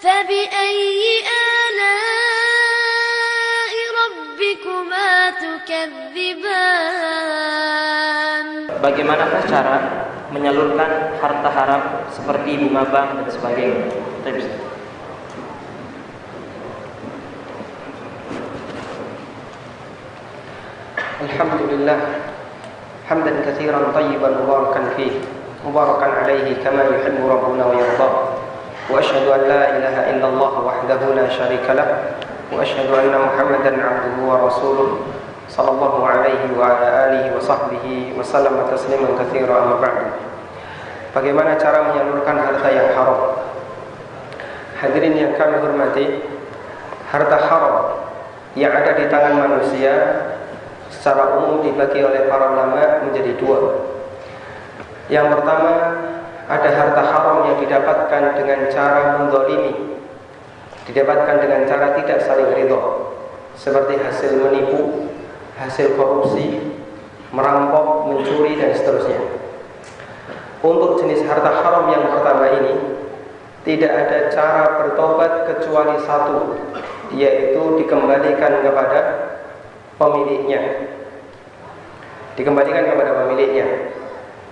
فبأي آلاء ربكما تكذبان. Bagaimanakah cara menyalurkan harta haram seperti bunga bank dan sebagainya? Alhamdulillah hamdan katsiran tayyiban mubarakan fihi mubarakan alaihi kama yuhibbu rabbuna wa yarda. Wa asyhadu an la ilaha illallah wahdahu la syarika lah wa asyhadu anna Muhammadan 'abduhu wa rasuluh sallallahu alaihi wa ala alihi wa sahbihi wa sallama tasliman katsiran amma ba'du. Bagaimana cara menyalurkan harta yang haram? Hadirin yang kami hormati, harta haram yang ada di tangan manusia secara umum dibagi oleh para ulama menjadi dua. Yang pertama, ada harta haram yang didapatkan dengan cara menzalimi, didapatkan dengan cara tidak saling ridha, seperti hasil menipu, hasil korupsi, merampok, mencuri dan seterusnya. Untuk jenis harta haram yang pertama ini tidak ada cara bertobat kecuali satu, yaitu dikembalikan kepada pemiliknya. Dikembalikan kepada pemiliknya.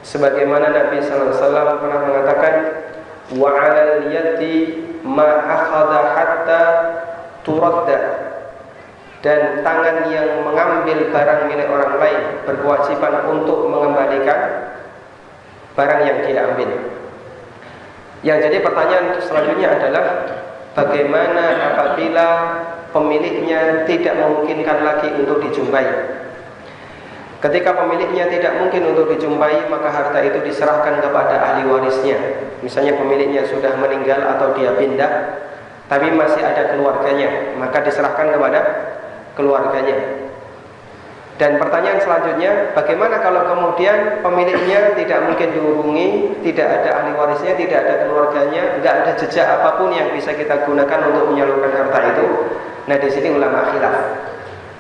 Sebagaimana Nabi sallallahu alaihi wasallam pernah mengatakan, wa 'alal yadi ma akhadha hatta turadda, dan tangan yang mengambil barang milik orang lain berkewajiban untuk mengembalikan barang yang dia ambil. Yang jadi pertanyaan selanjutnya adalah, bagaimana apabila pemiliknya tidak memungkinkan lagi untuk dijumpai? Ketika pemiliknya tidak mungkin untuk dijumpai, maka harta itu diserahkan kepada ahli warisnya. Misalnya pemiliknya sudah meninggal atau dia pindah, tapi masih ada keluarganya, maka diserahkan kepada keluarganya. Dan pertanyaan selanjutnya, bagaimana kalau kemudian pemiliknya tidak mungkin dihubungi, tidak ada ahli warisnya, tidak ada keluarganya, tidak ada jejak apapun yang bisa kita gunakan untuk menyalurkan harta itu? Nah, di sini ulama khilaf,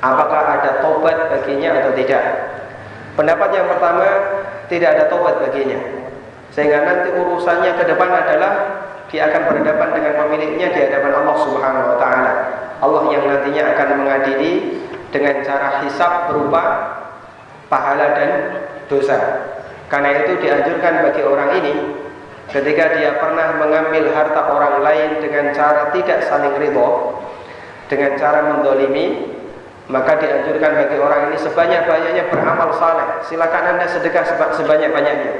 apakah ada tobat baginya atau tidak? Pendapat yang pertama, tidak ada tobat baginya, sehingga nanti urusannya ke depan adalah dia akan berhadapan dengan pemiliknya di hadapan Allah Subhanahu wa taala. Allah yang nantinya akan mengadili dengan cara hisab berupa pahala dan dosa. Karena itu dianjurkan bagi orang ini, ketika dia pernah mengambil harta orang lain dengan cara tidak saling ridha, dengan cara mendolimi, maka dianjurkan bagi orang ini sebanyak-banyaknya beramal saleh. Silakan Anda sedekah sebanyak-banyaknya,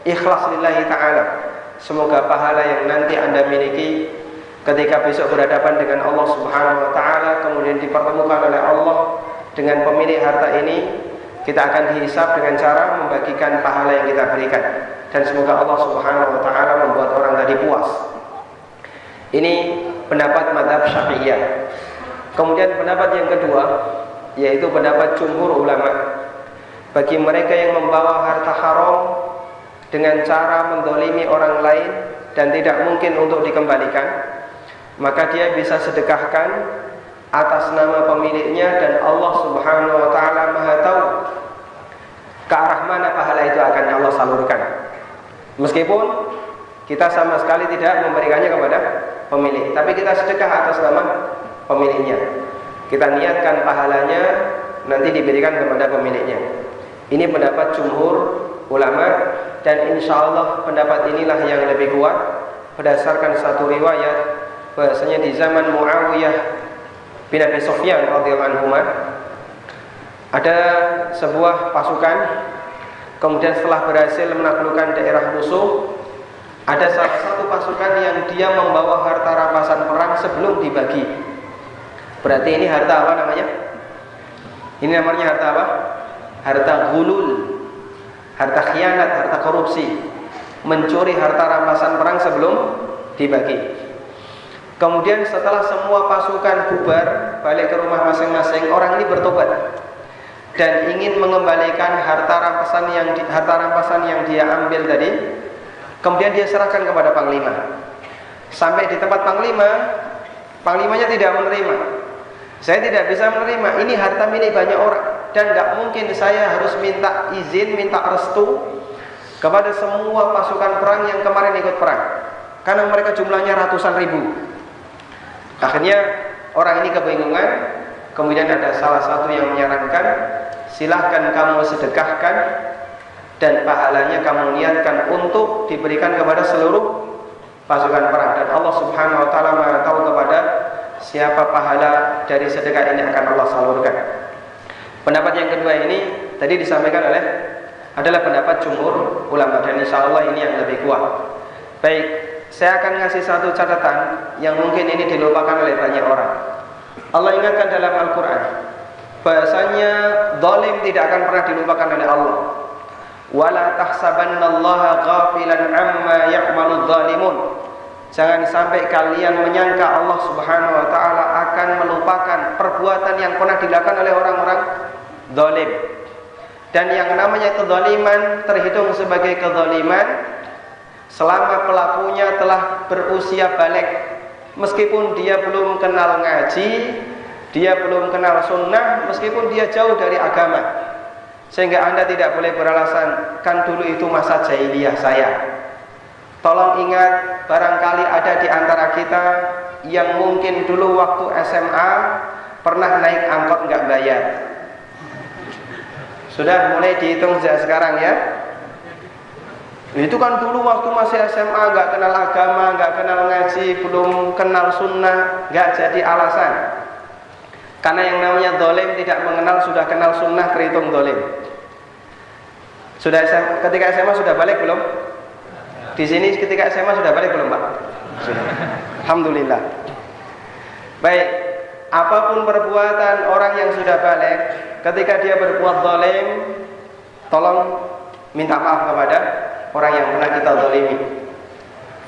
ikhlas lillahi ta'ala. Semoga pahala yang nanti Anda miliki ketika besok berhadapan dengan Allah Subhanahu wa ta'ala, kemudian dipertemukan oleh Allah dengan pemilik harta ini, kita akan dihisab dengan cara membagikan pahala yang kita berikan. Dan semoga Allah Subhanahu wa ta'ala membuat orang tadi puas. Ini pendapat mazhab Syafi'iyah. Kemudian pendapat yang kedua, yaitu pendapat jumhur ulama. Bagi mereka yang membawa harta haram dengan cara mendolimi orang lain dan tidak mungkin untuk dikembalikan, maka dia bisa sedekahkan atas nama pemiliknya, dan Allah Subhanahu wa ta'ala maha tahu ke arah mana pahala itu akan Allah salurkan. Meskipun kita sama sekali tidak memberikannya kepada pemilik, tapi kita sedekah atas nama pemiliknya. Kita niatkan pahalanya nanti diberikan kepada pemiliknya. Ini pendapat jumhur ulama, dan insya Allah pendapat inilah yang lebih kuat berdasarkan satu riwayat bahasanya di zaman Muawiyah bin Abi Sufyan radhiyallahu anhu ada sebuah pasukan, kemudian setelah berhasil menaklukkan daerah musuh, ada salah satu pasukan yang dia membawa harta rampasan perang sebelum dibagi. Berarti ini harta apa namanya? Ini namanya harta apa? Harta ghulul, harta khianat, harta korupsi, mencuri harta rampasan perang sebelum dibagi. Kemudian setelah semua pasukan bubar, balik ke rumah masing-masing, orang ini bertobat dan ingin mengembalikan harta rampasan yang dia ambil tadi. Kemudian dia serahkan kepada panglima. Sampai di tempat panglimanya tidak menerima. Saya tidak bisa menerima, ini harta milik banyak orang, dan gak mungkin saya harus minta izin, minta restu kepada semua pasukan perang yang kemarin ikut perang, karena mereka jumlahnya ratusan ribu. Akhirnya orang ini kebingungan. Kemudian ada salah satu yang menyarankan, silahkan kamu sedekahkan dan pahalanya kamu niatkan untuk diberikan kepada seluruh pasukan perang, dan Allah Subhanahu wa taala Maha tahu kepada siapa pahala dari sedekah ini akan Allah salurkan. Pendapat yang kedua ini tadi disampaikan adalah pendapat jumhur ulama, dan insyaallah ini yang lebih kuat. Baik, saya akan ngasih satu catatan yang mungkin ini dilupakan oleh banyak orang. Allah ingatkan dalam Al-Quran bahasanya zalim tidak akan pernah dilupakan oleh Allah. Wala tahsabannallaha ghafilan amma ya'maludz zalimun. Jangan sampai kalian menyangka Allah Subhanahu wa taala akan melupakan perbuatan yang pernah dilakukan oleh orang-orang zalim. Dan yang namanya kezaliman terhitung sebagai kezaliman selama pelakunya telah berusia balik. Meskipun dia belum kenal ngaji, dia belum kenal sunnah, meskipun dia jauh dari agama, sehingga Anda tidak boleh beralasan, kan dulu itu masa jahiliyah saya. Tolong ingat, barangkali ada di antara kita yang mungkin dulu waktu SMA pernah naik angkot nggak bayar. Sudah mulai dihitung sejak sekarang ya. Itu kan dulu waktu masih SMA nggak kenal agama, nggak kenal ngaji, belum kenal sunnah, nggak jadi alasan. Karena yang namanya zalim tidak mengenal sudah kenal sunnah terhitung zalim. Ketika SMA sudah balik belum? Di sini ketika SMA sudah balik belum, Pak? Sudah. Alhamdulillah. Baik, apapun perbuatan orang yang sudah balik, ketika dia berbuat zalim, tolong minta maaf kepada orang yang pernah kita zalimi.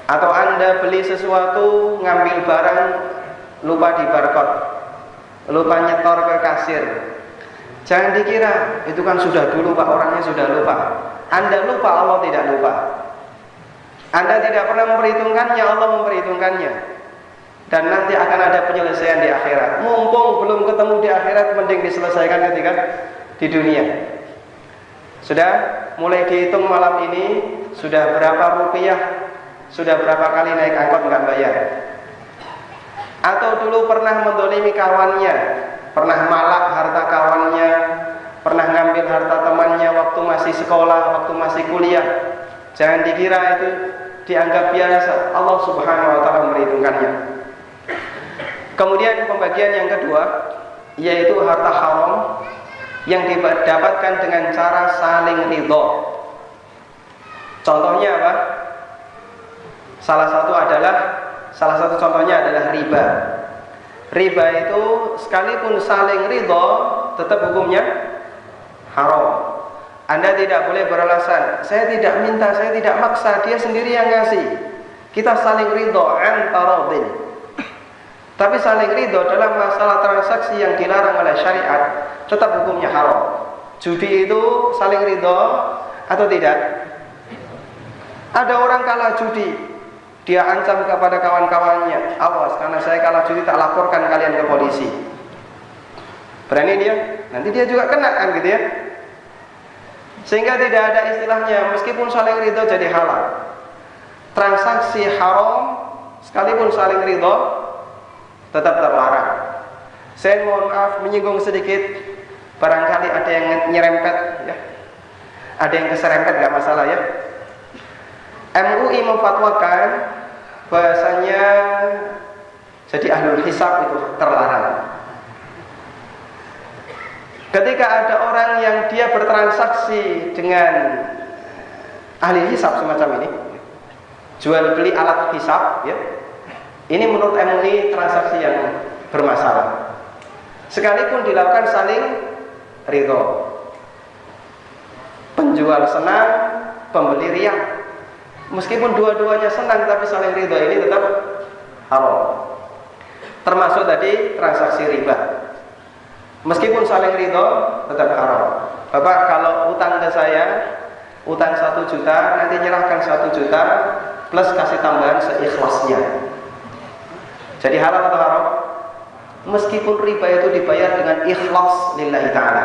Atau Anda beli sesuatu, ngambil barang, lupa di barcode, lupa nyetor ke kasir. Jangan dikira itu kan sudah dulu Pak, orangnya sudah lupa. Anda lupa, Allah tidak lupa. Anda tidak pernah memperhitungkannya, Allah memperhitungkannya. Dan nanti akan ada penyelesaian di akhirat. Mumpung belum ketemu di akhirat, mending diselesaikan ketika di dunia. Sudah mulai dihitung malam ini, sudah berapa rupiah, sudah berapa kali naik angkot nggak bayar. Atau dulu pernah mendolimi kawannya, pernah malak harta kawannya, pernah ngambil harta temannya waktu masih sekolah, waktu masih kuliah. Jangan dikira itu dianggap biasa, Allah Subhanahu wa taala memperhitungkannya. Kemudian pembagian yang kedua, yaitu harta haram yang didapatkan dengan cara saling ridho. Contohnya apa? Salah satu contohnya adalah riba. Riba itu sekalipun saling ridho, tetap hukumnya haram. Anda tidak boleh beralasan, saya tidak minta, saya tidak maksa, dia sendiri yang ngasih. Kita saling ridho antaradin. Tapi saling ridho dalam masalah transaksi yang dilarang oleh syariat, tetap hukumnya haram. Judi itu saling ridho atau tidak? Ada orang kalah judi, dia ancam kepada kawan-kawannya, awas karena saya kalah judi tak laporkan kalian ke polisi. Berani dia? Nanti dia juga kena kan gitu ya. Sehingga tidak ada istilahnya meskipun saling ridho jadi halal. Transaksi haram sekalipun saling ridho tetap terlarang. Saya mohon maaf menyinggung sedikit, barangkali ada yang nyerempet ya. Ada yang keserempet gak masalah ya. MUI memfatwakan bahasanya jadi ahlul hisab itu terlarang. Ketika ada orang yang dia bertransaksi dengan ahli hisab semacam ini, jual beli alat hisab ya, ini menurut MUI transaksi yang bermasalah. Sekalipun dilakukan saling ridho, penjual senang, pembeli riang. Meskipun dua-duanya senang tapi saling ridho, ini tetap haram. Termasuk tadi transaksi riba. Meskipun saling ridho tetap haram. Bapak kalau utang ke saya, utang 1 juta, nanti nyerahkan 1 juta plus kasih tambahan seikhlasnya. Jadi halal atau haram? Meskipun riba itu dibayar dengan ikhlas lillahi ta'ala,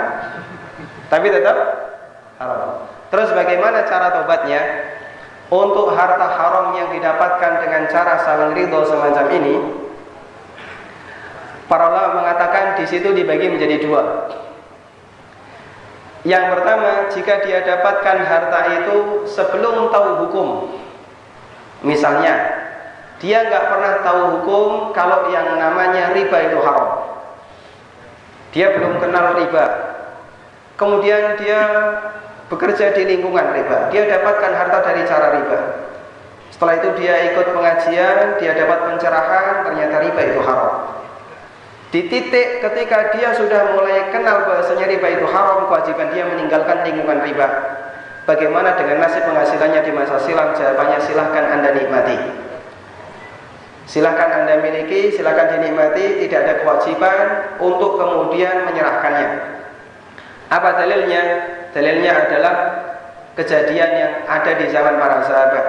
tapi tetap haram. Terus bagaimana cara tobatnya? Untuk harta haram yang didapatkan dengan cara saling ridho semacam ini, Para ulama mengatakan di situ dibagi menjadi dua. Yang pertama, jika dia dapatkan harta itu sebelum tahu hukum. Misalnya, dia nggak pernah tahu hukum kalau yang namanya riba itu haram. Dia belum kenal riba. Kemudian dia bekerja di lingkungan riba. Dia dapatkan harta dari cara riba. Setelah itu dia ikut pengajian, dia dapat pencerahan, ternyata riba itu haram. Di titik ketika dia sudah mulai kenal bahasanya riba itu haram, kewajiban dia meninggalkan lingkungan riba. Bagaimana dengan nasib penghasilannya di masa silam? Jawabannya silahkan Anda nikmati. Silahkan Anda miliki, silahkan dinikmati, tidak ada kewajiban untuk kemudian menyerahkannya. Apa dalilnya? Dalilnya adalah kejadian yang ada di zaman para sahabat.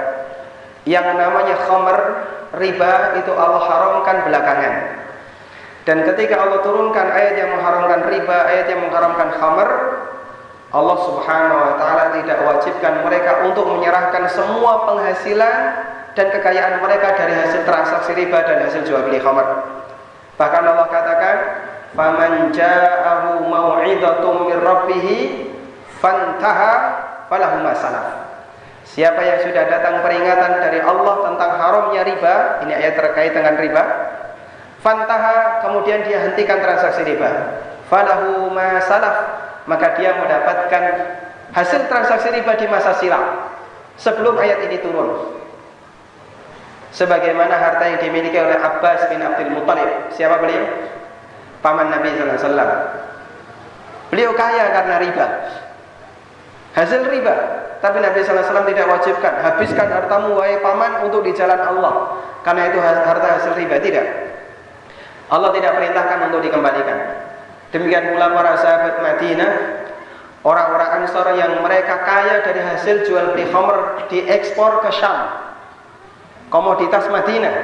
Yang namanya khamr, riba itu Allah haramkan belakangan. Dan ketika Allah turunkan ayat yang mengharamkan riba, ayat yang mengharamkan khamr, Allah subhanahu wa ta'ala tidak wajibkan mereka untuk menyerahkan semua penghasilan dan kekayaan mereka dari hasil transaksi riba dan hasil jual beli khamr. Bahkan Allah katakan, "Faman ja'ahu mau'izatum mir rabbih fantaha falahu ma salaf." Siapa yang sudah datang peringatan dari Allah tentang haramnya riba, ini ayat terkait dengan riba, fantaha, kemudian dia hentikan transaksi riba, falahu ma salaf, maka dia mendapatkan hasil transaksi riba di masa silam sebelum ayat ini turun. Sebagaimana harta yang dimiliki oleh Abbas bin Abdul Muttalib. Siapa beliau? Paman Nabi SAW. Beliau kaya karena riba, hasil riba. Tapi Nabi SAW tidak wajibkan, habiskan hartamu wahai paman untuk di jalan Allah, karena itu harta hasil riba. Tidak, Allah tidak perintahkan untuk dikembalikan. Demikian pula para sahabat Madinah, orang-orang Ansor yang mereka kaya dari hasil jual beli khamr, diekspor ke Syam. Komoditas Madinah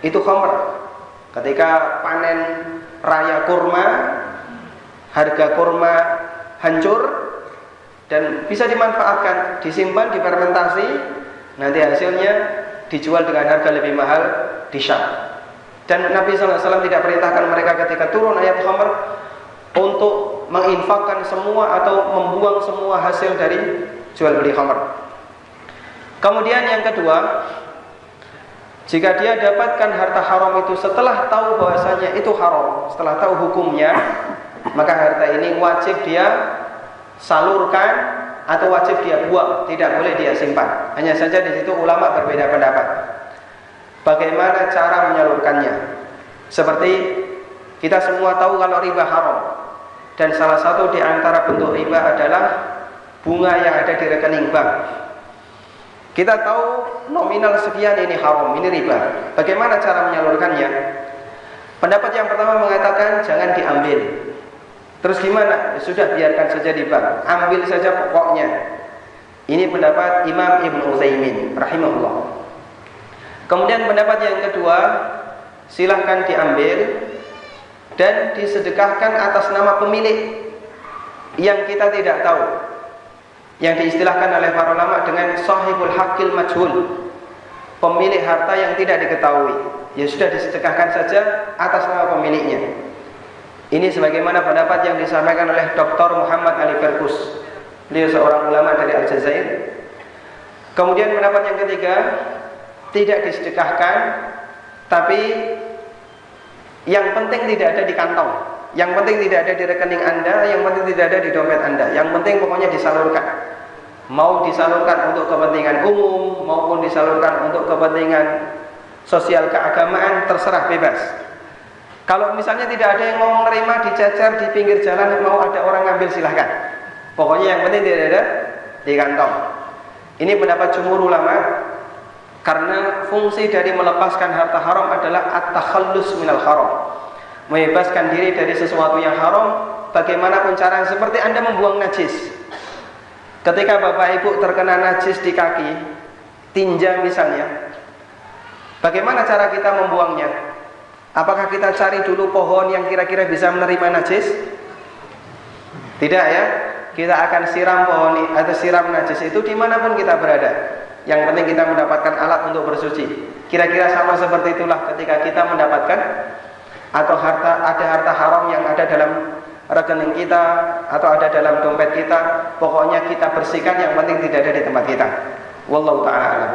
itu khamr. Ketika panen raya kurma, harga kurma hancur dan bisa dimanfaatkan, disimpan, difermentasi, nanti hasilnya dijual dengan harga lebih mahal di Syam. Dan Nabi SAW tidak perintahkan mereka ketika turun ayat khamr untuk menginfakkan semua atau membuang semua hasil dari jual beli khamr. Kemudian yang kedua, jika dia dapatkan harta haram itu setelah tahu bahwasanya itu haram, setelah tahu hukumnya, maka harta ini wajib dia salurkan atau wajib dia buang, tidak boleh dia simpan. Hanya saja di situ ulama berbeda pendapat. Bagaimana cara menyalurkannya? Seperti kita semua tahu kalau riba haram, dan salah satu di antara bentuk riba adalah bunga yang ada di rekening bank. Kita tahu nominal sekian ini haram, ini riba. Bagaimana cara menyalurkannya? Pendapat yang pertama mengatakan jangan diambil. Terus gimana? Sudah biarkan saja di bank, ambil saja pokoknya. Ini pendapat Imam Ibnu Utsaimin rahimahullah. Kemudian pendapat yang kedua, silahkan diambil dan disedekahkan atas nama pemilik yang kita tidak tahu, yang diistilahkan oleh para ulama dengan sahibul haqqil majhul, pemilik harta yang tidak diketahui. Ya sudah, disedekahkan saja atas nama pemiliknya. Ini sebagaimana pendapat yang disampaikan oleh Dr. Muhammad Ali Fergus. Beliau seorang ulama dari Aljazair. Kemudian pendapat yang ketiga, tidak disedekahkan, tapi yang penting tidak ada di kantong, yang penting tidak ada di rekening Anda, yang penting tidak ada di dompet Anda, yang penting pokoknya disalurkan. Mau disalurkan untuk kepentingan umum maupun disalurkan untuk kepentingan sosial keagamaan, terserah, bebas. Kalau misalnya tidak ada yang mau menerima, dicecer di pinggir jalan, mau ada orang ngambil, silahkan. Pokoknya yang penting tidak ada di kantong. Ini pendapat jumhur ulama, karena fungsi dari melepaskan harta haram adalah at-takhallus minal haram, membebaskan diri dari sesuatu yang haram. Bagaimanapun caranya, seperti Anda membuang najis. Ketika bapak ibu terkena najis di kaki, tinja misalnya, bagaimana cara kita membuangnya? Apakah kita cari dulu pohon yang kira-kira bisa menerima najis? Tidak ya. Kita akan siram pohon atau siram najis itu dimanapun kita berada. Yang penting kita mendapatkan alat untuk bersuci. Kira-kira sama seperti itulah ketika kita mendapatkan atau ada harta haram yang ada dalam rekening kita atau ada dalam dompet kita, pokoknya kita bersihkan, yang penting tidak ada di tempat kita. Wallahu ta'ala alam.